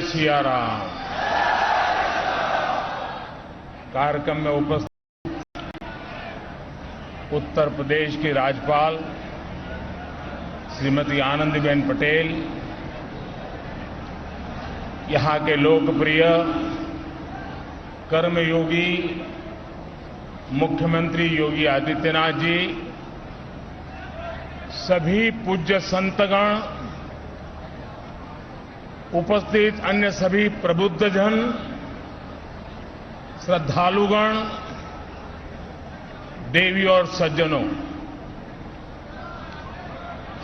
सिया राम। कार्यक्रम में उपस्थित उत्तर प्रदेश की राज्यपाल श्रीमती आनंदीबेन पटेल, यहां के लोकप्रिय कर्मयोगी मुख्यमंत्री योगी आदित्यनाथ जी, सभी पूज्य संतगण, उपस्थित अन्य सभी प्रबुद्धजन, श्रद्धालुगण, देवी और सज्जनों,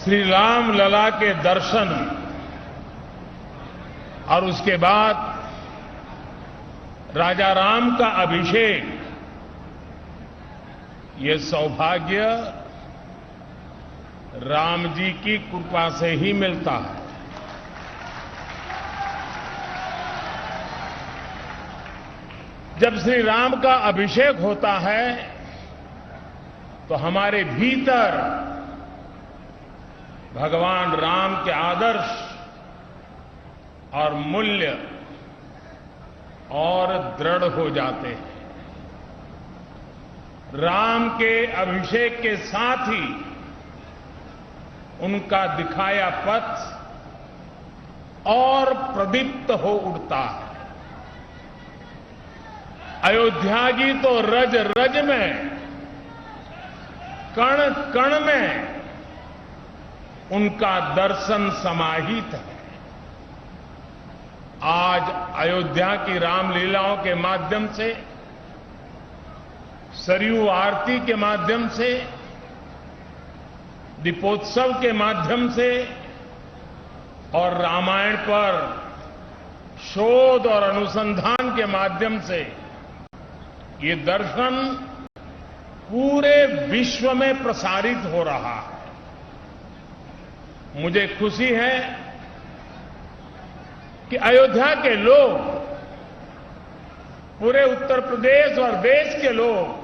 श्री राम लला के दर्शन और उसके बाद राजा राम का अभिषेक, ये सौभाग्य राम जी की कृपा से ही मिलता है। जब श्री राम का अभिषेक होता है तो हमारे भीतर भगवान राम के आदर्श और मूल्य और दृढ़ हो जाते हैं। राम के अभिषेक के साथ ही उनका दिखाया पथ और प्रदीप्त हो उठता है। अयोध्या की तो रज रज में, कण कण में उनका दर्शन समाहित है। आज अयोध्या की रामलीलाओं के माध्यम से, सरयू आरती के माध्यम से, दीपोत्सव के माध्यम से और रामायण पर शोध और अनुसंधान के माध्यम से ये दर्शन पूरे विश्व में प्रसारित हो रहा है। मुझे खुशी है कि अयोध्या के लोग, पूरे उत्तर प्रदेश और देश के लोग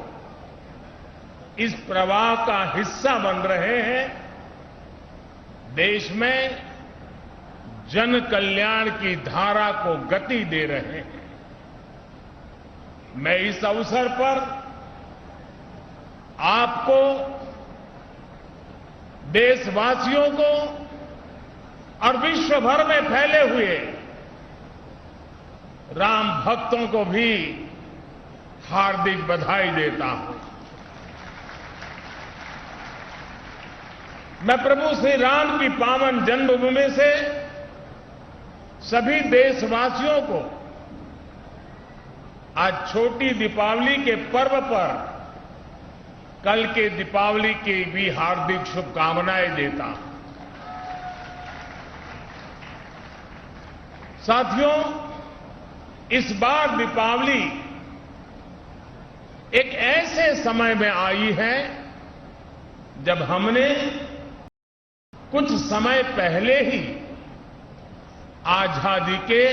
इस प्रवाह का हिस्सा बन रहे हैं। देश में जन कल्याण की धारा को गति दे रहे हैं। मैं इस अवसर पर आपको, देशवासियों को और विश्व भर में फैले हुए राम भक्तों को भी हार्दिक बधाई देता हूं। मैं प्रभु श्री राम की पावन जन्मभूमि से सभी देशवासियों को आज छोटी दीपावली के पर्व पर कल के दीपावली की भी हार्दिक शुभकामनाएं देता हूं। साथियों, इस बार दीपावली एक ऐसे समय में आई है जब हमने कुछ समय पहले ही आजादी के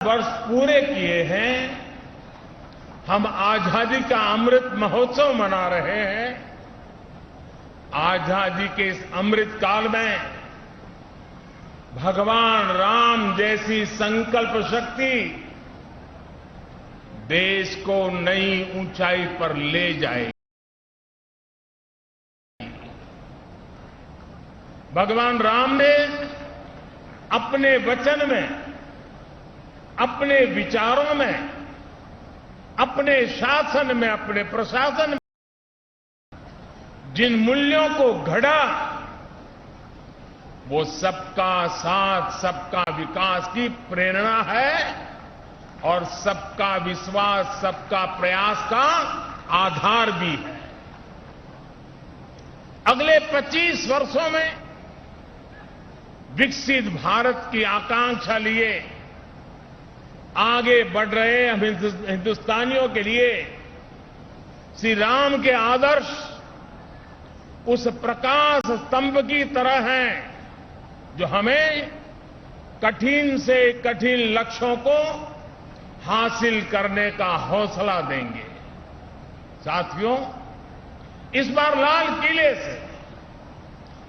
वर्ष पूरे किए हैं। हम आजादी का अमृत महोत्सव मना रहे हैं। आजादी के इस अमृत काल में भगवान राम जैसी संकल्प शक्ति देश को नई ऊंचाई पर ले जाएगी। भगवान राम ने अपने वचन में, अपने विचारों में, अपने शासन में, अपने प्रशासन में जिन मूल्यों को घड़ा, वो सबका साथ, सबका विकास की प्रेरणा है और सबका विश्वास, सबका प्रयास का आधार भी है। अगले 25 वर्षों में विकसित भारत की आकांक्षा लिए आगे बढ़ रहे हम हिंदुस्तानियों के लिए श्री राम के आदर्श उस प्रकाश स्तंभ की तरह हैं जो हमें कठिन से कठिन लक्ष्यों को हासिल करने का हौसला देंगे। साथियों, इस बार लाल किले से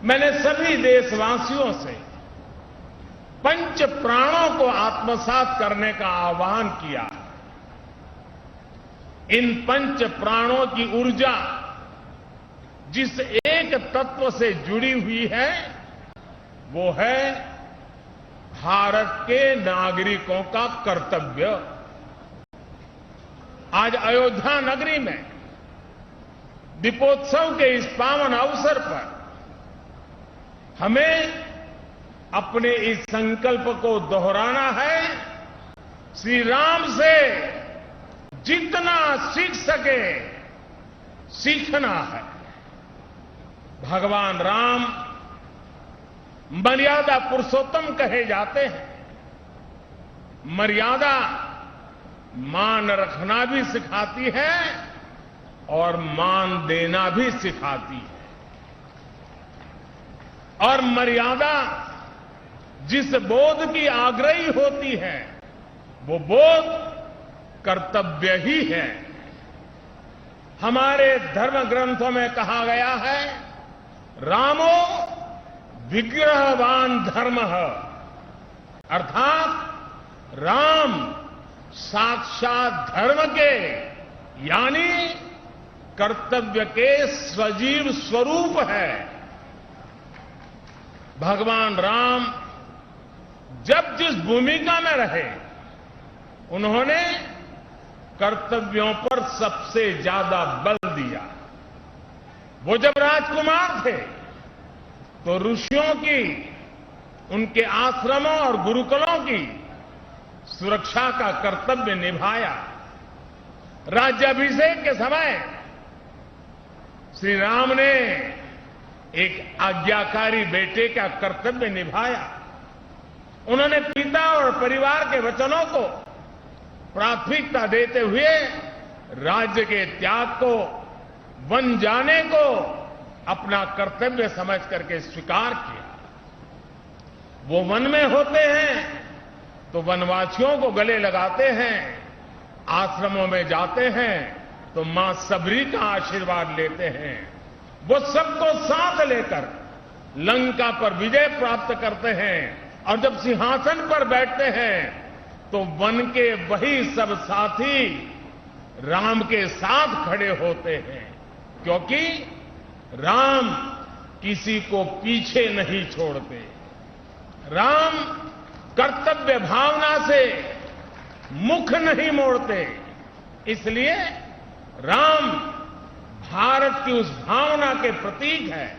मैंने सभी देशवासियों से पंच प्राणों को आत्मसात करने का आह्वान किया। इन पंच प्राणों की ऊर्जा जिस एक तत्व से जुड़ी हुई है वो है भारत के नागरिकों का कर्तव्य। आज अयोध्या नगरी में दीपोत्सव के इस पावन अवसर पर हमें अपने इस संकल्प को दोहराना है, श्री राम से जितना सीख सके सीखना है। भगवान राम मर्यादा पुरुषोत्तम कहे जाते हैं। मर्यादा मान रखना भी सिखाती है और मान देना भी सिखाती है। और मर्यादा जिस बोध की आग्रही होती है वो बोध कर्तव्य ही है। हमारे धर्म ग्रंथों में कहा गया है, रामो विग्रहवान धर्मः, अर्थात राम साक्षात धर्म के यानी कर्तव्य के सजीव स्वरूप है। भगवान राम जब जिस भूमिका में रहे उन्होंने कर्तव्यों पर सबसे ज्यादा बल दिया। वो जब राजकुमार थे तो ऋषियों की, उनके आश्रमों और गुरुकुलों की सुरक्षा का कर्तव्य निभाया। राज्याभिषेक के समय श्री राम ने एक आज्ञाकारी बेटे का कर्तव्य निभाया। उन्होंने पिता और परिवार के वचनों को प्राथमिकता देते हुए राज्य के त्याग को, वन जाने को अपना कर्तव्य समझ करके स्वीकार किया। वो वन में होते हैं तो वनवासियों को गले लगाते हैं, आश्रमों में जाते हैं तो मां सबरी का आशीर्वाद लेते हैं। वो सबको साथ लेकर लंका पर विजय प्राप्त करते हैं और जब सिंहासन पर बैठते हैं तो वन के वही सब साथी राम के साथ खड़े होते हैं, क्योंकि राम किसी को पीछे नहीं छोड़ते। राम कर्तव्य भावना से मुख नहीं मोड़ते। इसलिए राम भारत की उस भावना के प्रतीक है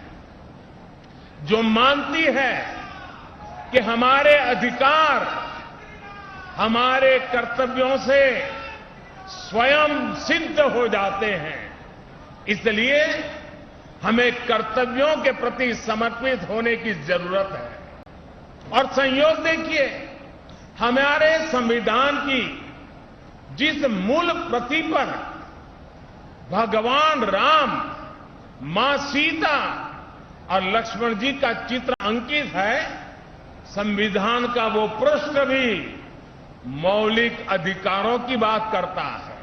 जो मानती है कि हमारे अधिकार हमारे कर्तव्यों से स्वयं सिद्ध हो जाते हैं। इसलिए हमें कर्तव्यों के प्रति समर्पित होने की जरूरत है। और संयोग देखिए, हमारे संविधान की जिस मूल प्रति पर भगवान राम, मां सीता और लक्ष्मण जी का चित्र अंकित है, संविधान का वो पृष्ठ भी मौलिक अधिकारों की बात करता है।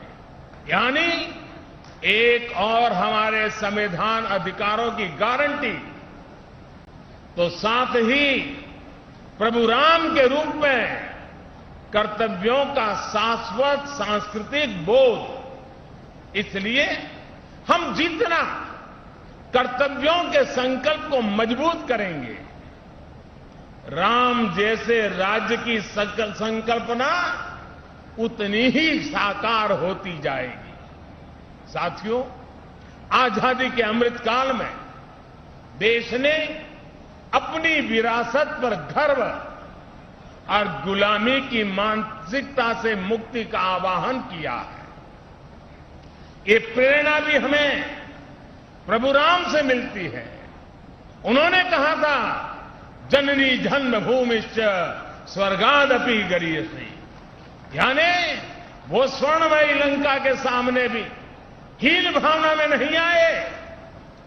यानी एक और हमारे संविधान अधिकारों की गारंटी, तो साथ ही प्रभु राम के रूप में कर्तव्यों का शाश्वत सांस्कृतिक बोध। इसलिए हम जितना कर्तव्यों के संकल्प को मजबूत करेंगे, राम जैसे राज्य की संकल्पना उतनी ही साकार होती जाएगी। साथियों, आजादी के अमृतकाल में देश ने अपनी विरासत पर गर्व और गुलामी की मानसिकता से मुक्ति का आह्वान किया है। ये प्रेरणा भी हमें प्रभु राम से मिलती है। उन्होंने कहा था, जननी जन्मभूमिश्च स्वर्गादपि गरीयसी। यानी वो स्वर्णमयी लंका के सामने भी हीन भावना में नहीं आए,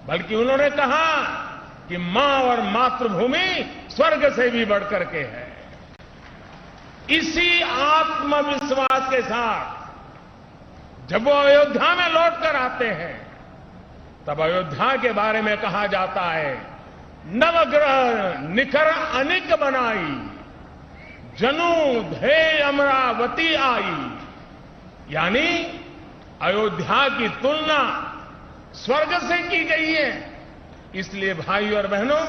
बल्कि उन्होंने कहा कि मां और मातृभूमि स्वर्ग से भी बढ़कर के है। इसी आत्मविश्वास के साथ जब वो अयोध्या में लौटकर आते हैं, तब अयोध्या के बारे में कहा जाता है, नवग्रह निखर अनिक बनाई, जनु धे अमरावती आई, यानी अयोध्या की तुलना स्वर्ग से की गई है। इसलिए भाइयों और बहनों,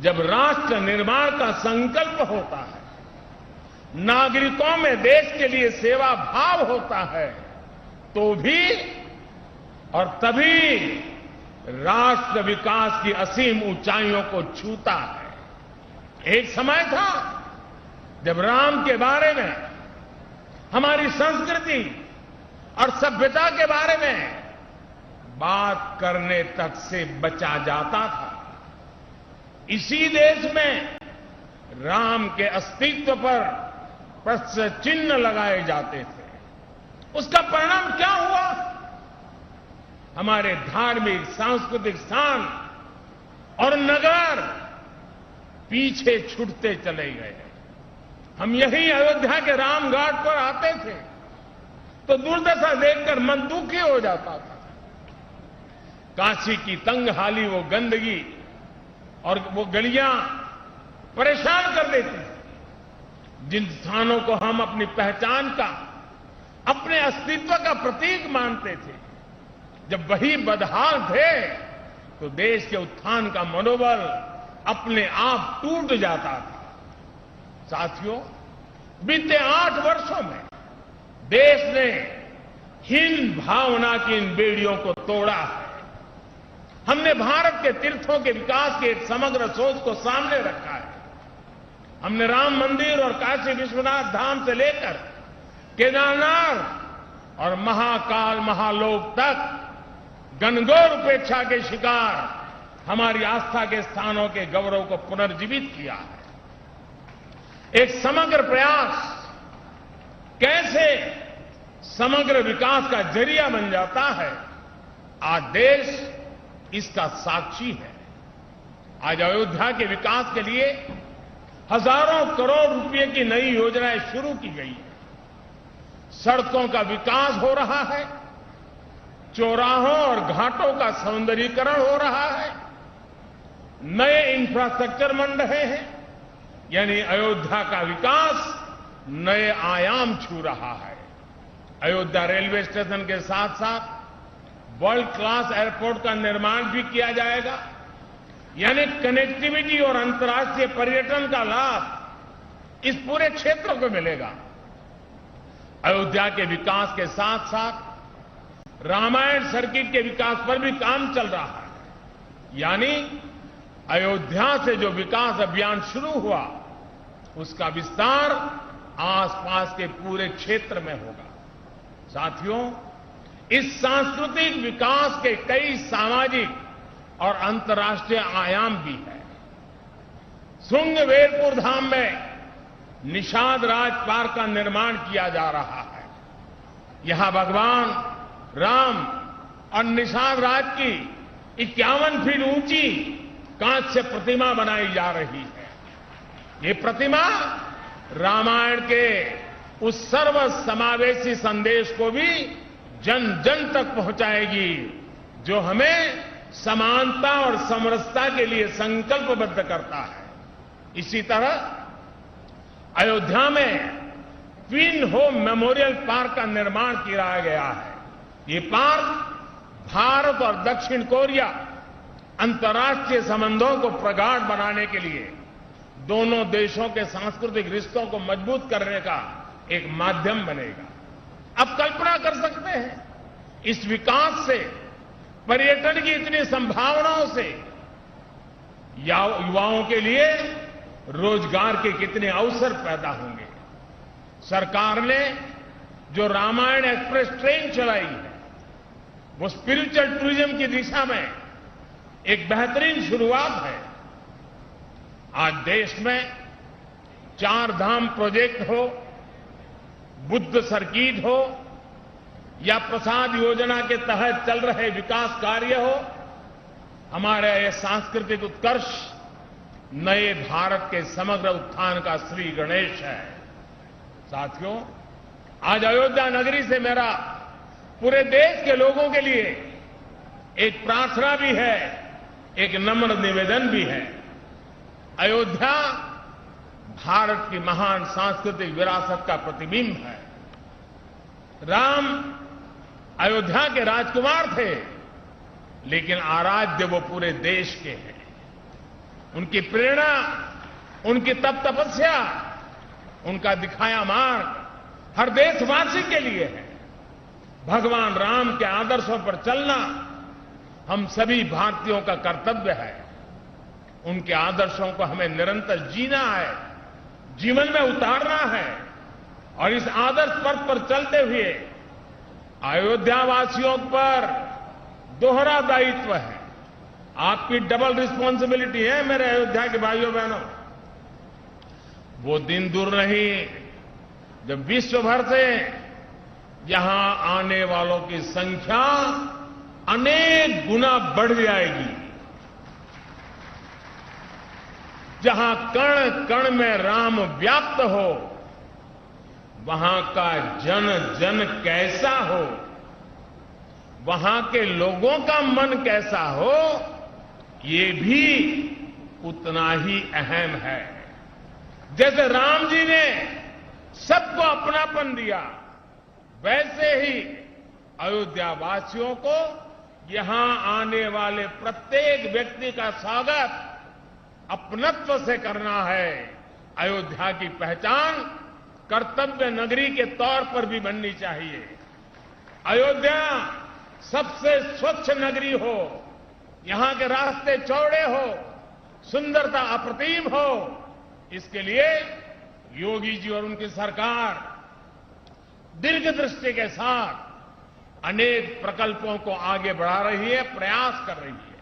जब राष्ट्र निर्माण का संकल्प होता है, नागरिकों में देश के लिए सेवा भाव होता है, तो भी और तभी राष्ट्र विकास की असीम ऊंचाइयों को छूता है। एक समय था जब राम के बारे में, हमारी संस्कृति और सभ्यता के बारे में बात करने तक से बचा जाता था। इसी देश में राम के अस्तित्व पर प्रश्न चिन्ह लगाए जाते थे। उसका परिणाम क्या हुआ? हमारे धार्मिक सांस्कृतिक स्थान और नगर पीछे छूटते चले गए। हम यही अयोध्या के रामघाट पर आते थे तो दुर्दशा देखकर मन दुखी हो जाता था। काशी की तंगहाली, वो गंदगी और वो गलियां परेशान कर देती थी। जिन स्थानों को हम अपनी पहचान का, अपने अस्तित्व का प्रतीक मानते थे, जब वही बदहाल थे तो देश के उत्थान का मनोबल अपने आप टूट जाता था। साथियों, बीते 8 वर्षों में देश ने हिंद भावना की इन बेड़ियों को तोड़ा है। हमने भारत के तीर्थों के विकास के एक समग्र सोच को सामने रखा है। हमने राम मंदिर और काशी विश्वनाथ धाम से लेकर केदारनाथ और महाकाल महालोक तक घनघोर उपेक्षा के शिकार हमारी आस्था के स्थानों के गौरव को पुनर्जीवित किया है। एक समग्र प्रयास कैसे समग्र विकास का जरिया बन जाता है, आज देश इसका साक्षी है। आज अयोध्या के विकास के लिए हजारों करोड़ रुपए की नई योजनाएं शुरू की गई है। सड़कों का विकास हो रहा है, चौराहों और घाटों का सौंदर्यीकरण हो रहा है, नए इंफ्रास्ट्रक्चर बन रहे हैं, यानी अयोध्या का विकास नए आयाम छू रहा है। अयोध्या रेलवे स्टेशन के साथ साथ वर्ल्ड क्लास एयरपोर्ट का निर्माण भी किया जाएगा, यानी कनेक्टिविटी और अंतर्राष्ट्रीय पर्यटन का लाभ इस पूरे क्षेत्र को मिलेगा। अयोध्या के विकास के साथ साथ रामायण सर्किट के विकास पर भी काम चल रहा है, यानी अयोध्या से जो विकास अभियान शुरू हुआ उसका विस्तार आसपास के पूरे क्षेत्र में होगा। साथियों, इस सांस्कृतिक विकास के कई सामाजिक और अंतर्राष्ट्रीय आयाम भी हैं। श्रृंगवेरपुर धाम में निषाद राज पार्क का निर्माण किया जा रहा है। यहां भगवान राम और निषाद राज की 51 फीट ऊंची कांच से प्रतिमा बनाई जा रही है। ये प्रतिमा रामायण के उस सर्व समावेशी संदेश को भी जन जन तक पहुंचाएगी जो हमें समानता और समरसता के लिए संकल्पबद्ध करता है। इसी तरह अयोध्या में ट्विन होम मेमोरियल पार्क का निर्माण किया गया है। ये पार्क भारत और दक्षिण कोरिया अंतर्राष्ट्रीय संबंधों को प्रगाढ़ बनाने के लिए दोनों देशों के सांस्कृतिक रिश्तों को मजबूत करने का एक माध्यम बनेगा। अब कल्पना कर सकते हैं, इस विकास से, पर्यटन की इतनी संभावनाओं से युवाओं के लिए रोजगार के कितने अवसर पैदा होंगे। सरकार ने जो रामायण एक्सप्रेस ट्रेन चलाई है, वो स्पिरिचुअल टूरिज्म की दिशा में एक बेहतरीन शुरुआत है। आज देश में 4 धाम प्रोजेक्ट हो, बुद्ध सर्किट हो या प्रसाद योजना के तहत चल रहे विकास कार्य हो, हमारा यह सांस्कृतिक उत्कर्ष नए भारत के समग्र उत्थान का श्री गणेश है। साथियों, आज अयोध्या नगरी से मेरा पूरे देश के लोगों के लिए एक प्रार्थना भी है, एक नम्र निवेदन भी है। अयोध्या भारत की महान सांस्कृतिक विरासत का प्रतिबिंब है। राम अयोध्या के राजकुमार थे, लेकिन आराध्य वो पूरे देश के हैं। उनकी प्रेरणा, उनकी तपस्या, उनका दिखाया मार्ग हर देशवासी के लिए है। भगवान राम के आदर्शों पर चलना हम सभी भारतीयों का कर्तव्य है। उनके आदर्शों को हमें निरंतर जीना है, जीवन में उतारना है। और इस आदर्श पथ पर चलते हुए अयोध्या वासियों पर दोहरा दायित्व है। आपकी डबल रिस्पॉन्सिबिलिटी है मेरे अयोध्या के भाइयों बहनों। वो दिन दूर नहीं जब विश्व भर से यहां आने वालों की संख्या अनेक गुना बढ़ जाएगी। जहां कण कण में राम व्याप्त हो, वहां का जन जन कैसा हो, वहां के लोगों का मन कैसा हो, ये भी उतना ही अहम है। जैसे राम जी ने सबको अपनापन दिया, वैसे ही अयोध्या वासियों को यहां आने वाले प्रत्येक व्यक्ति का स्वागत अपनत्व से करना है। अयोध्या की पहचान कर्तव्य नगरी के तौर पर भी बननी चाहिए। अयोध्या सबसे स्वच्छ नगरी हो, यहां के रास्ते चौड़े हो, सुंदरता अप्रतिम हो। इसके लिए योगी जी और उनकी सरकार दीर्घ दृष्टि के साथ अनेक प्रकल्पों को आगे बढ़ा रही है, प्रयास कर रही है।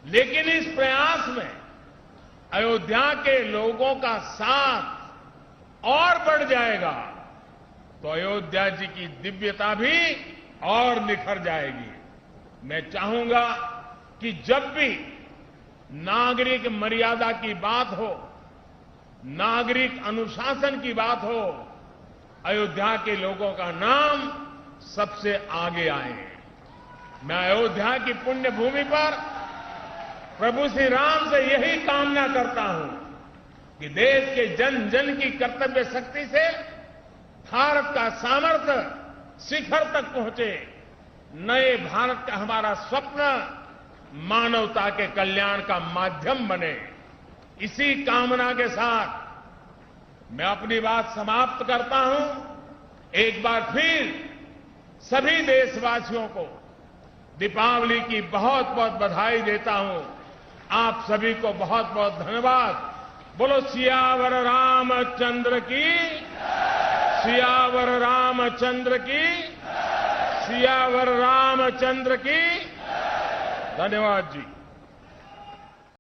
लेकिन इस प्रयास में अयोध्या के लोगों का साथ और बढ़ जाएगा तो अयोध्या जी की दिव्यता भी और निखर जाएगी। मैं चाहूंगा कि जब भी नागरिक मर्यादा की बात हो, नागरिक अनुशासन की बात हो, अयोध्या के लोगों का नाम सबसे आगे आए। मैं अयोध्या की पुण्य भूमि पर प्रभु श्री राम से यही कामना करता हूं कि देश के जन जन की कर्तव्य शक्ति से भारत का सामर्थ्य शिखर तक पहुंचे। नए भारत का हमारा स्वप्न मानवता के कल्याण का माध्यम बने। इसी कामना के साथ मैं अपनी बात समाप्त करता हूं। एक बार फिर सभी देशवासियों को दीपावली की बहुत बहुत बधाई देता हूं। आप सभी को बहुत बहुत धन्यवाद। बोलो सियावर रामचंद्र की, सियावर रामचंद्र की, सियावर रामचंद्र की। धन्यवाद जी।